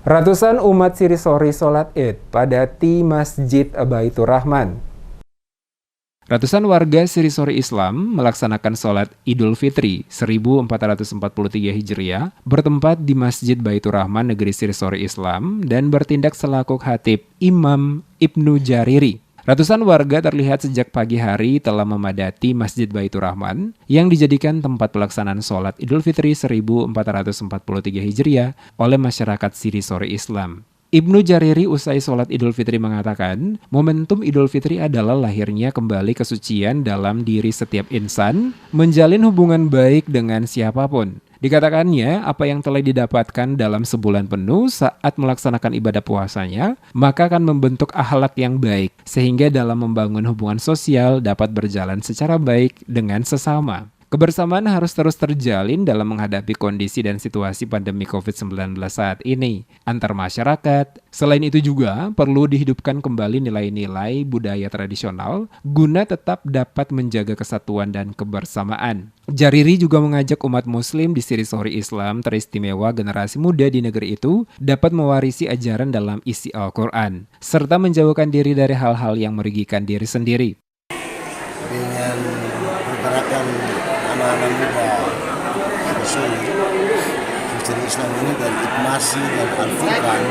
Ratusan umat Sirisori sholat Id padati Masjid Baitur Rahman. Ratusan warga Sirisori Islam melaksanakan sholat Idul Fitri 1443 Hijriah bertempat di Masjid Baitur Rahman Negeri Sirisori Islam dan bertindak selaku khatib Imam Ibnu Jariri. Ratusan warga terlihat sejak pagi hari telah memadati Masjid Baitur Rahman yang dijadikan tempat pelaksanaan sholat Idul Fitri 1443 Hijriah oleh masyarakat Sirisori Islam. Ibnu Jariri usai sholat Idul Fitri mengatakan, momentum Idul Fitri adalah lahirnya kembali kesucian dalam diri setiap insan, menjalin hubungan baik dengan siapapun. Dikatakannya, apa yang telah didapatkan dalam sebulan penuh saat melaksanakan ibadah puasanya, maka akan membentuk akhlak yang baik, sehingga dalam membangun hubungan sosial dapat berjalan secara baik dengan sesama. Kebersamaan harus terus terjalin dalam menghadapi kondisi dan situasi pandemi COVID-19 saat ini antar masyarakat. Selain itu juga perlu dihidupkan kembali nilai-nilai budaya tradisional guna tetap dapat menjaga kesatuan dan kebersamaan. Jariri juga mengajak umat muslim di Sirisori Islam teristimewa generasi muda di negeri itu dapat mewarisi ajaran dalam isi Al-Quran, serta menjauhkan diri dari hal-hal yang merugikan diri sendiri. Dengan pergerakan anak-anak muda Sirisori Islam ini dari Hikmasi dan Al-Furqan,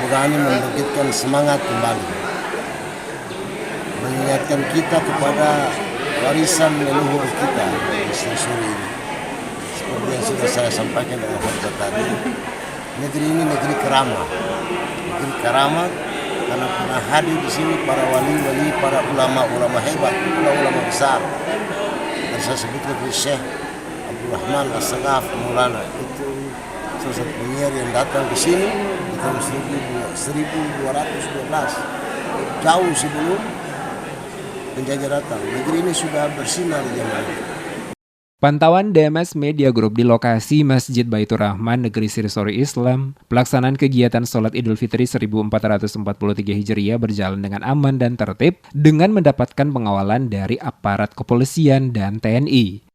mudah-mudahan membangkitkan semangat kembali, mengingatkan kita kepada warisan leluhur kita di Sirisori ini. Seperti yang sudah saya sampaikan dalam khutbah tadi, negeri ini negeri keramat, karena pernah hadir di sini para wali-wali, para ulama-ulama hebat, ulama besar. Dan saya sebutkan Syekh Abdul Rahman As-Sagaf Maulana, itu salah satu penyair yang datang ke sini di tahun 1212, jauh sebelum penjajah datang. Negeri ini sudah bersinar di zaman itu. Pantauan DMS Media Group di lokasi Masjid Baitur Rahman Negeri Sirisori Islam, pelaksanaan kegiatan sholat Idul Fitri 1443 Hijriah berjalan dengan aman dan tertib dengan mendapatkan pengawalan dari aparat kepolisian dan TNI.